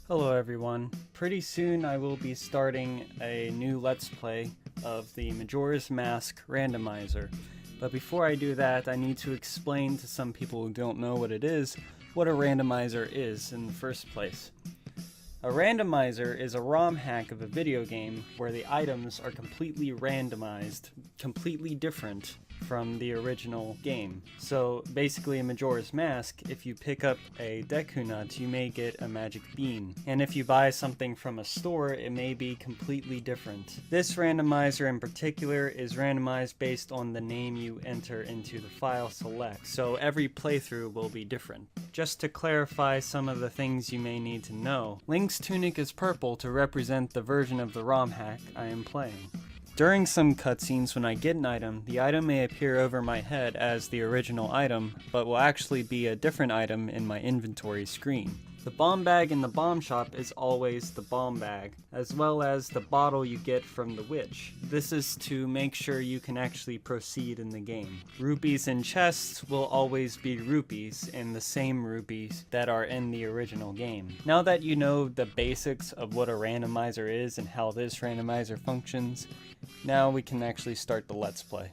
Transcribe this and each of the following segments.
Hello everyone. Pretty soon I will be starting a new Let's Play of the Majora's Mask Randomizer. But before I do that, I need to explain to some people who don't know what it is, what a randomizer is in the first place. A randomizer is a ROM hack of a video game where the items are completely randomized, completely different from the original game. So basically in Majora's Mask, if you pick up a Deku Nut, you may get a magic bean. And if you buy something from a store, it may be completely different. This randomizer in particular is randomized based on the name you enter into the file select. So every playthrough will be different. Just to clarify some of the things you may need to know, Link's tunic is purple to represent the version of the ROM hack I am playing. During some cutscenes when I get an item, the item may appear over my head as the original item, but will actually be a different item in my inventory screen. The bomb bag in the bomb shop is always the bomb bag, as well as the bottle you get from the witch. This is to make sure you can actually proceed in the game. Rupees in chests will always be rupees, and the same rupees that are in the original game. Now that you know the basics of what a randomizer is and how this randomizer functions, now we can actually start the Let's Play.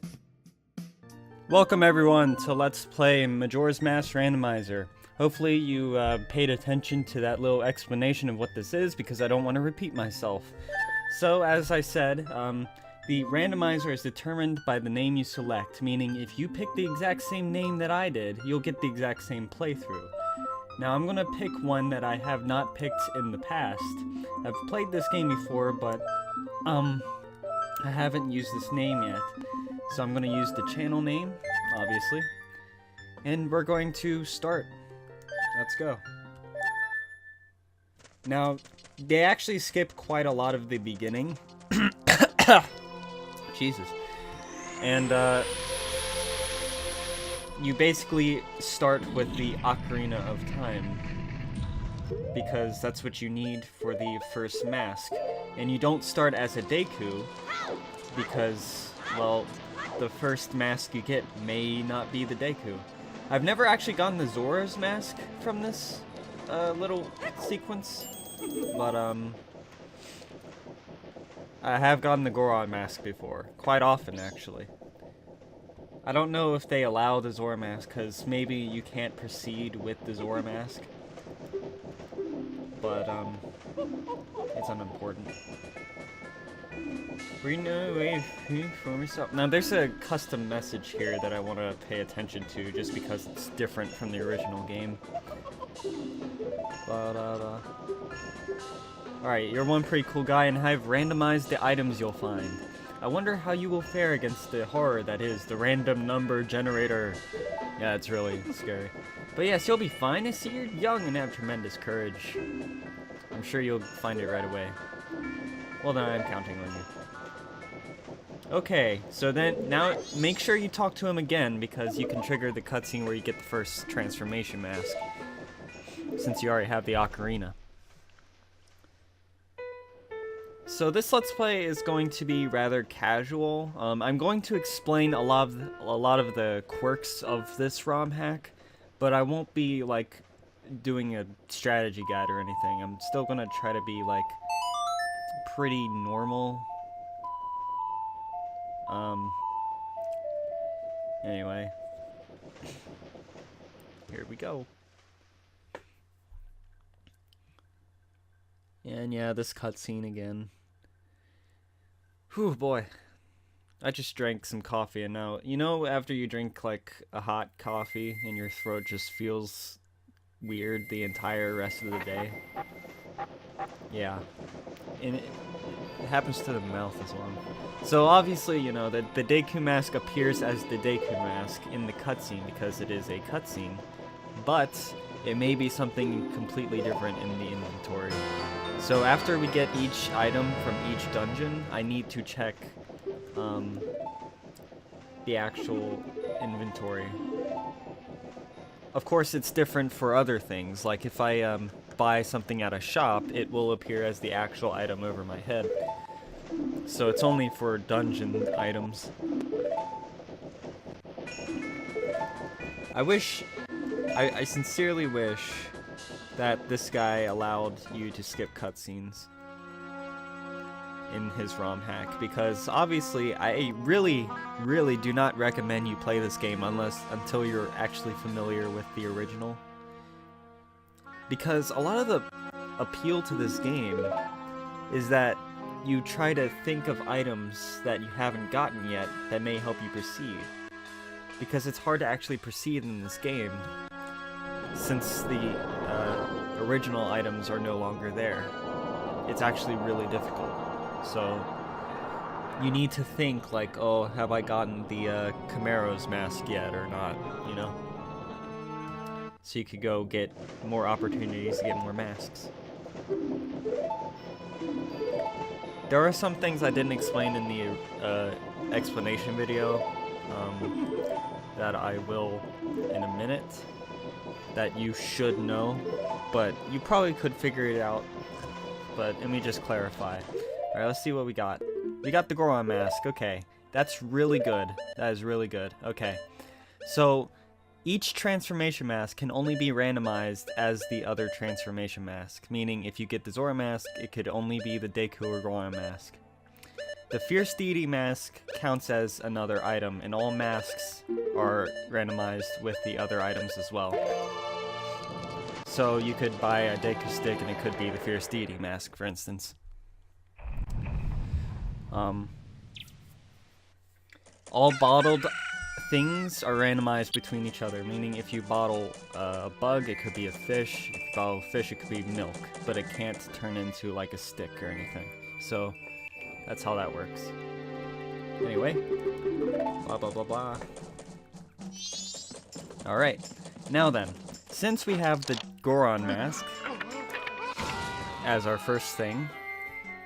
Welcome everyone to Let's Play Majora's Mask Randomizer. Hopefully you paid attention to that little explanation of what this is, because I don't want to repeat myself. So as I said, the randomizer is determined by the name you select, meaning if you pick the exact same name that I did, you'll get the exact same playthrough. Now I'm gonna pick one that I have not picked in the past. I've played this game before, but I haven't used this name yet. So I'm gonna use the channel name, obviously. And we're going to start. Let's go. Now, they actually skip quite a lot of the beginning. Jesus. And, you basically start with the Ocarina of Time, because that's what you need for the first mask. And you don't start as a Deku, because, well, the first mask you get may not be the Deku. I've never actually gotten the Zora's mask from this little sequence, but I have gotten the Goron mask before, quite often actually. I don't know if they allow the Zora mask, because maybe you can't proceed with the Zora mask, but it's unimportant. Now there's a custom message here that I want to pay attention to, just because it's different from the original game. Alright, you're one pretty cool guy, and I've randomized the items you'll find. I wonder how you will fare against the horror that is the random number generator. Yeah, it's really scary. But yes, you'll be fine. I see you're young and have tremendous courage. I'm sure you'll find it right away. Well then, I'm counting on you. Okay, so then, now, make sure you talk to him again, because you can trigger the cutscene where you get the first transformation mask, since you already have the Ocarina. So this Let's Play is going to be rather casual. I'm going to explain a lot of the quirks of this ROM hack, but I won't be, like, doing a strategy guide or anything. I'm still gonna try to be, like, pretty normal. Anyway. Here we go. And yeah, this cutscene again. Whew, boy. I just drank some coffee, and now, you know, after you drink, like, a hot coffee and your throat just feels weird the entire rest of the day? Yeah. And it happens to the mouth as well. So obviously, you know, the Deku mask appears as the Deku mask in the cutscene because it is a cutscene, but it may be something completely different in the inventory. So after we get each item from each dungeon, I need to check the actual inventory. Of course, it's different for other things. Like if I buy something at a shop, it will appear as the actual item over my head. So it's only for dungeon items. I sincerely wish that this guy allowed you to skip cutscenes in his ROM hack, because obviously I really do not recommend you play this game until you're actually familiar with the original. Because a lot of the appeal to this game is that you try to think of items that you haven't gotten yet that may help you proceed. Because it's hard to actually proceed in this game since the original items are no longer there. It's actually really difficult. So you need to think like, oh, have I gotten the Camaro's mask yet or not, you know? So you could go get more opportunities to get more masks. There are some things I didn't explain in the explanation video that I will in a minute that you should know, but you probably could figure it out. But let me just clarify. Alright, let's see what we got. We got the Goron mask. Okay, that's really good. That is really good. Okay, so each transformation mask can only be randomized as the other transformation mask, meaning if you get the Zora mask, it could only be the Deku or Goron mask. The Fierce Deity mask counts as another item, and all masks are randomized with the other items as well. So you could buy a Deku stick and it could be the Fierce Deity mask, for instance. All bottled things are randomized between each other, meaning if you bottle a bug, it could be a fish. If you bottle a fish, it could be milk, but it can't turn into like a stick or anything. So that's how that works. Anyway, blah blah blah blah. Alright, now then, since we have the Goron mask as our first thing,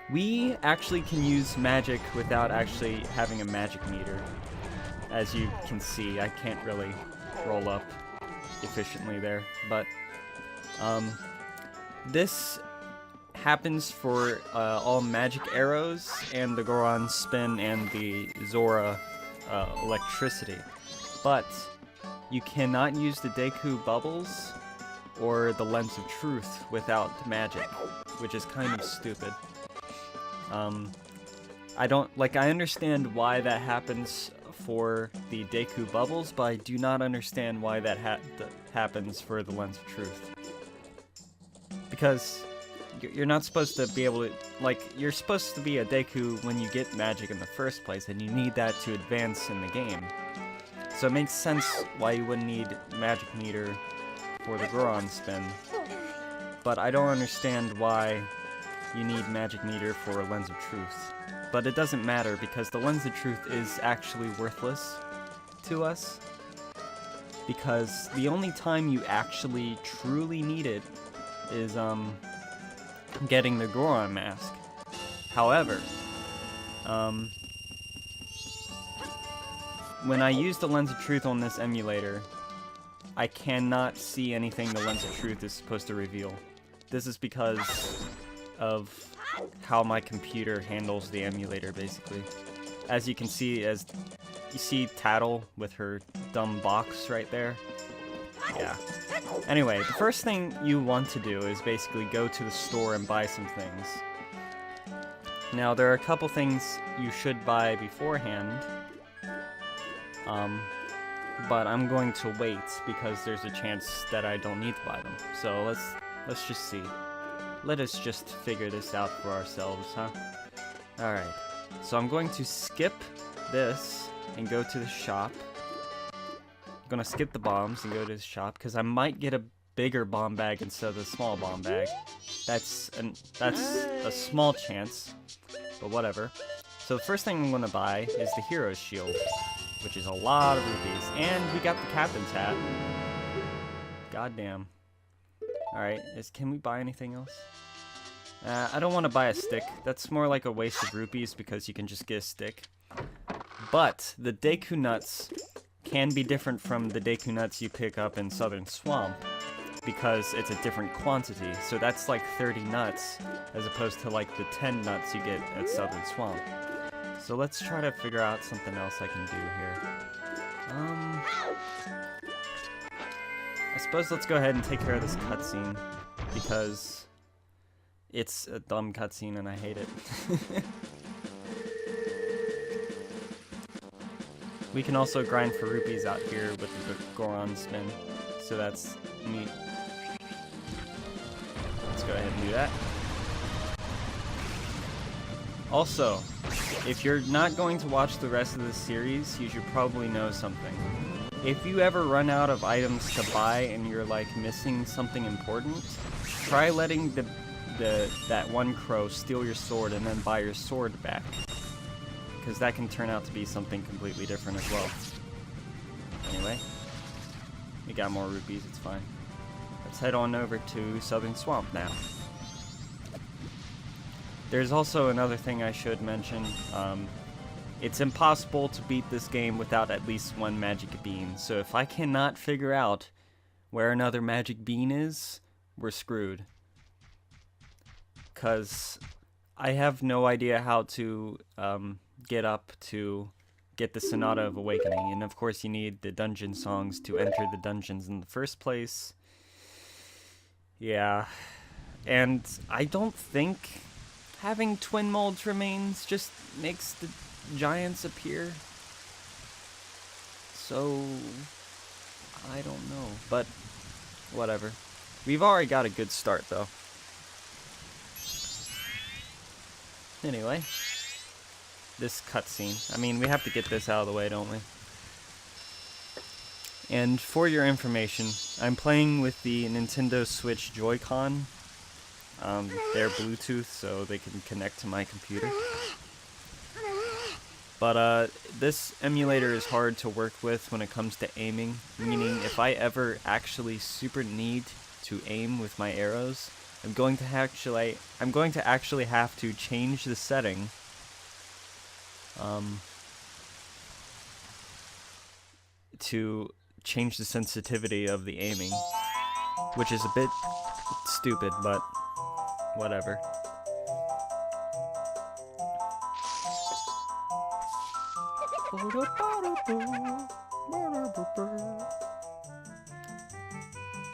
we actually can use magic without actually having a magic meter. As you can see, I can't really roll up efficiently there, but this happens for all magic arrows and the Goron spin and the Zora electricity. But you cannot use the Deku bubbles or the Lens of Truth without magic, which is kind of stupid. I understand why that happens for the Deku bubbles, but I do not understand why that happens for the Lens of Truth. Because you're not supposed to be able to, you're supposed to be a Deku when you get magic in the first place, and you need that to advance in the game. So it makes sense why you wouldn't need magic meter for the Goron spin. But I don't understand why you need magic meter for a Lens of Truth. But it doesn't matter, because the Lens of Truth is actually worthless to us. Because the only time you actually truly need it is getting the Goron mask. However, when I use the Lens of Truth on this emulator, I cannot see anything the Lens of Truth is supposed to reveal. This is because of how my computer handles the emulator, basically. As you can see, you see Tattle with her dumb box right there? Yeah. Anyway, the first thing you want to do is basically go to the store and buy some things. Now, there are a couple things you should buy beforehand, but I'm going to wait because there's a chance that I don't need to buy them. So let's just see. Let us just figure this out for ourselves, huh? Alright, so I'm going to skip this and go to the shop. I'm gonna skip the bombs and go to the shop, because I might get a bigger bomb bag instead of the small bomb bag. That's a small chance, but whatever. So the first thing I'm gonna buy is the Hero's Shield, which is a lot of rupees. And we got the Captain's Hat. Goddamn. Alright, can we buy anything else? I don't want to buy a stick. That's more like a waste of rupees because you can just get a stick. But the Deku Nuts can be different from the Deku Nuts you pick up in Southern Swamp because it's a different quantity. So that's like 30 nuts as opposed to like the 10 nuts you get at Southern Swamp. So let's try to figure out something else I can do here. I suppose let's go ahead and take care of this cutscene. because it's a dumb cutscene and I hate it. We can also grind for rupees out here with the Goron spin, so that's neat. Let's go ahead and do that. Also, if you're not going to watch the rest of the series, you should probably know something. If you ever run out of items to buy and you're like missing something important, try letting that one crow steal your sword and then buy your sword back. Because that can turn out to be something completely different as well. Anyway, we got more rupees, it's fine. Let's head on over to Southern Swamp now. There's also another thing I should mention. It's impossible to beat this game without at least one magic bean. So if I cannot figure out where another magic bean is, we're screwed. Because I have no idea how to get up to get the Sonata of Awakening. And of course you need the dungeon songs to enter the dungeons in the first place. Yeah. And I don't think having twin molds remains just makes the giants appear. So I don't know, but whatever. We've already got a good start though. Anyway, this cutscene. I mean, we have to get this out of the way, don't we? And for your information, I'm playing with the Nintendo Switch Joy-Con. They're Bluetooth, so they can connect to my computer. But this emulator is hard to work with when it comes to aiming, meaning if I ever actually super need to aim with my arrows, I'm going to actually have to change the setting to change the sensitivity of the aiming, which is a bit stupid, but whatever.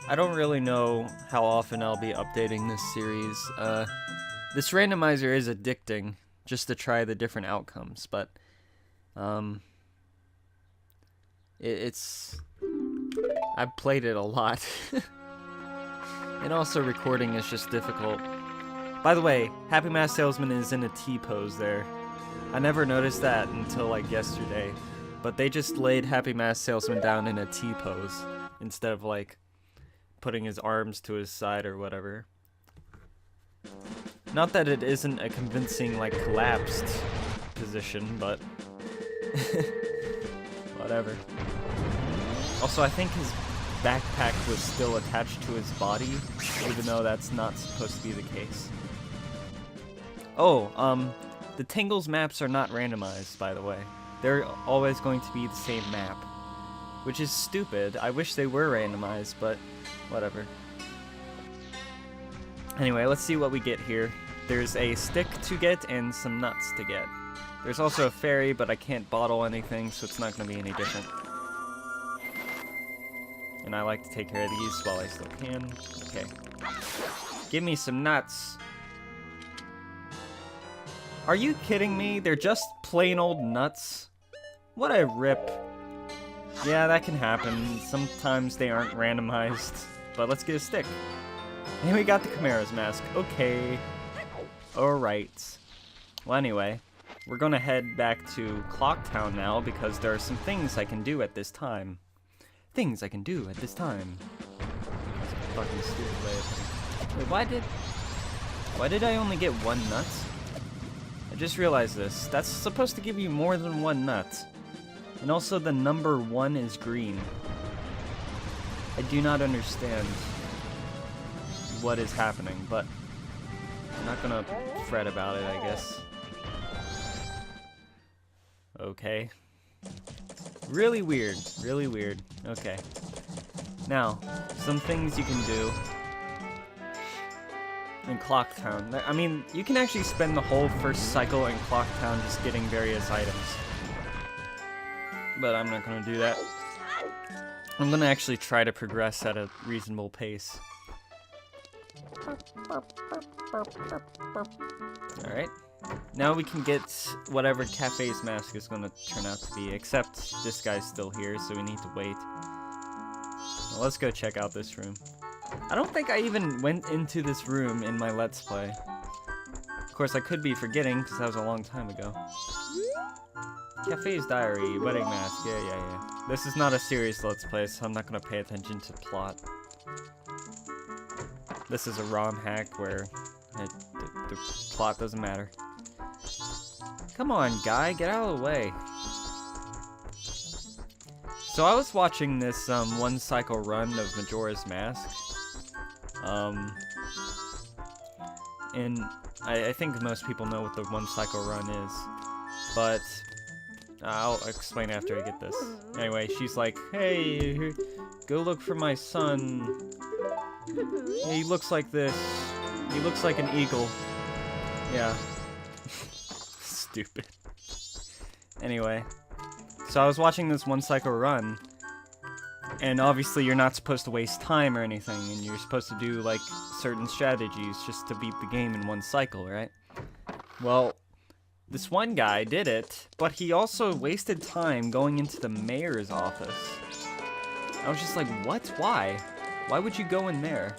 I don't really know how often I'll be updating this series. This randomizer is addicting, just to try the different outcomes, but I've played it a lot. And also recording is just difficult. By the way, Happy Mask Salesman is in a T-pose there. I never noticed that until like yesterday, but they just laid Happy Mask Salesman down in a T-pose instead of like putting his arms to his side or whatever. Not that it isn't a convincing like collapsed position, but whatever. Also, I think his backpack was still attached to his body, even though that's not supposed to be the case. Oh, the Tingles maps are not randomized, by the way. They're always going to be the same map, which is stupid. I wish they were randomized, but whatever. Anyway, let's see what we get here. There's a stick to get and some nuts to get. There's also a fairy, but I can't bottle anything, so it's not going to be any different. And I like to take care of these while I still can. Okay. Give me some nuts. Are you kidding me? They're just plain old nuts? What a rip. Yeah, that can happen. Sometimes they aren't randomized. But let's get a stick. And we got the Chimera's mask. Okay. Alright. Well, anyway. We're gonna head back to Clocktown now because there are some things I can do at this time. Things I can do at this time. That's a fucking stupid way of... Wait, why did I only get one nut? I just realized this. That's supposed to give you more than one nut. And also the number 1 is green. I do not understand what is happening, but I'm not gonna fret about it, I guess. Okay. Really weird. Really weird. Okay. Now, some things you can do in Clocktown. I mean, you can actually spend the whole first cycle in Clocktown just getting various items. But I'm not gonna do that. I'm gonna actually try to progress at a reasonable pace. Alright. Now we can get whatever Cafe's mask is going to turn out to be, except this guy's still here, so we need to wait. Well, let's go check out this room. I don't think I even went into this room in my Let's Play. Of course, I could be forgetting, because that was a long time ago. Cafe's diary, wedding mask, yeah. This is not a serious Let's Play, so I'm not going to pay attention to plot. This is a ROM hack where the plot doesn't matter. Come on, guy, get out of the way. So I was watching this one cycle run of Majora's Mask. And I think most people know what the one cycle run is. But I'll explain after I get this. Anyway, she's like, hey, go look for my son. He looks like this. He looks like an eagle. Yeah. Stupid. Anyway. So I was watching this one cycle run. And obviously you're not supposed to waste time or anything. And you're supposed to do, like, certain strategies just to beat the game in one cycle, right? Well, this one guy did it, but he also wasted time going into the mayor's office. I was just like, what? Why? Why would you go in there?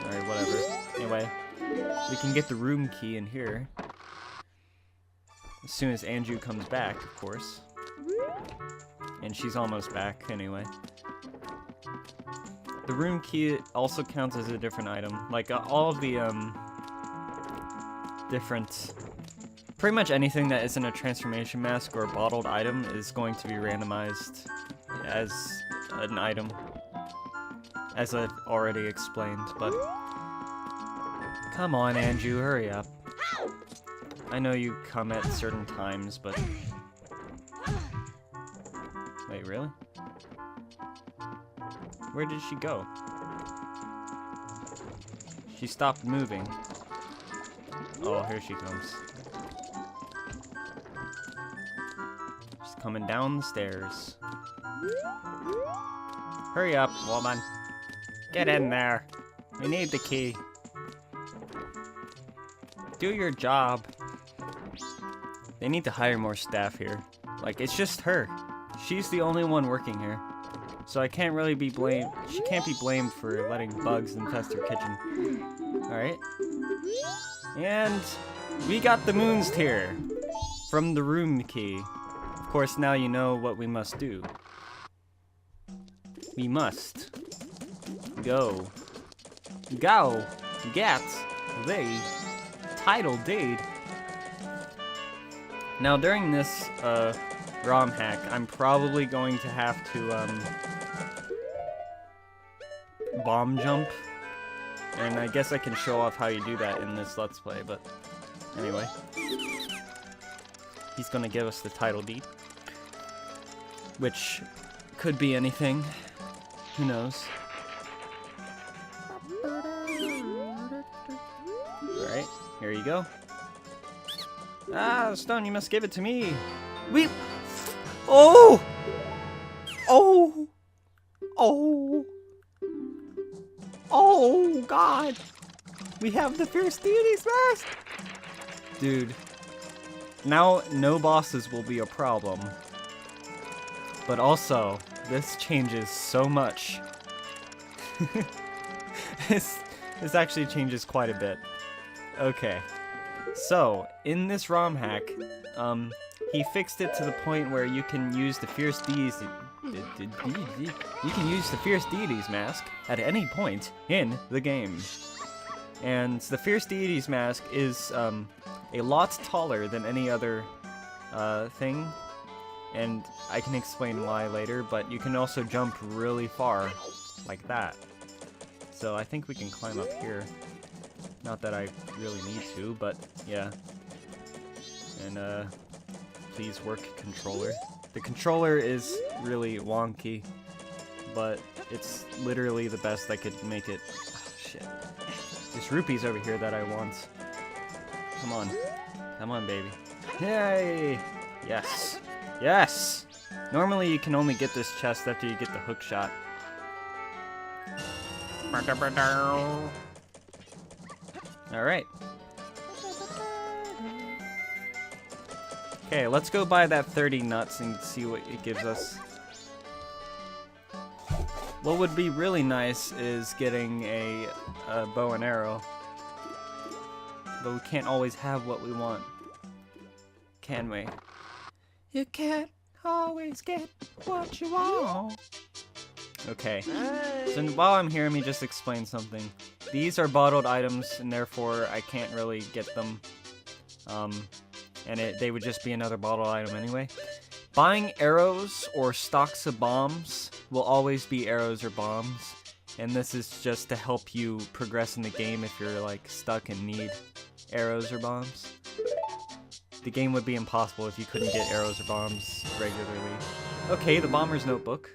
Alright, whatever. Anyway, we can get the room key in here. As soon as Andrew comes back, of course. And she's almost back, anyway. The room key also counts as a different item. Like, all of the, different... Pretty much anything that isn't a transformation mask or a bottled item is going to be randomized as an item. As I've already explained, but... Come on, Andrew, hurry up. I know you come at certain times, but... Wait, really? Where did she go? She stopped moving. Oh, here she comes. She's coming down the stairs. Hurry up, woman. Get in there. We need the key. Do your job. They need to hire more staff here. Like, it's just her. She's the only one working here. So I can't really be blamed. She can't be blamed for letting bugs infest her kitchen. Alright. And we got the moon's tear from the room key. Of course, now you know what we must do. We must go get the title deed. Now during this ROM hack, I'm probably going to have to bomb jump, and I guess I can show off how you do that in this Let's Play, but anyway. He's gonna give us the title deed, which could be anything. Who knows? Alright, here you go. Ah, Stone, you must give it to me. We... Oh! Oh! Oh! Oh, God! We have the Fierce Deity's mask! Dude. Now, no bosses will be a problem. But also, this changes so much. This actually changes quite a bit. Okay. So, in this ROM hack, he fixed it to the point where you can use the Fierce Deity's mask at any point in the game. And the Fierce Deity's mask is a lot taller than any other thing, and I can explain why later, but you can also jump really far, like that. So I think we can climb up here. Not that I really need to, but yeah. And please work controller. The controller is really wonky, but it's literally the best I could make it. Oh, shit. There's rupees over here that I want. Come on. Come on, baby. Yay! Yes. Yes! Normally you can only get this chest after you get the hook shot. Alright. Okay, let's go buy that 30 nuts and see what it gives us. What would be really nice is getting a bow and arrow. But we can't always have what we want. Can we? You can't always get what you want. Okay. So while I'm here, let me just explain something. These are bottled items, and therefore I can't really get them. And they would just be another bottled item anyway. Buying arrows or stocks of bombs will always be arrows or bombs. And this is just to help you progress in the game if you're like stuck and need arrows or bombs. The game would be impossible if you couldn't get arrows or bombs regularly. Okay, the Bomber's Notebook.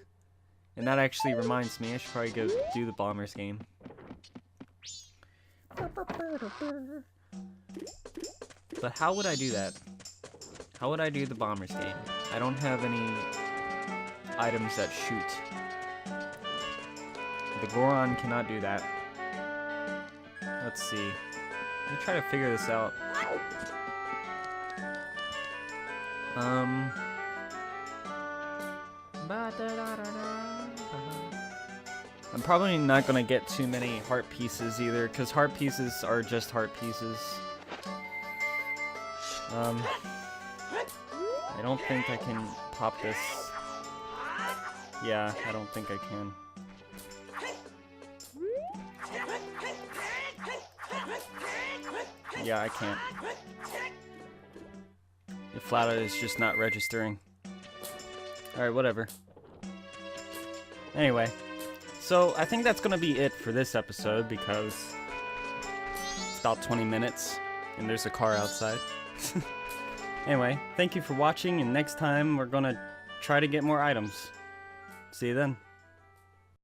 And that actually reminds me, I should probably go do the Bomber's game. But how would I do that? How would I do the Bomber's game? I don't have any items that shoot. The Goron cannot do that. Let's see. Let me try to figure this out. I'm probably not gonna get too many heart pieces either, because heart pieces are just heart pieces. I don't think I can pop this. Yeah, I don't think I can. Yeah, I can't. The flat is just not registering. Alright, whatever. Anyway, so I think that's gonna be it for this episode because it's about 20 minutes and there's a car outside. Anyway, thank you for watching, and next time we're gonna try to get more items. See you then.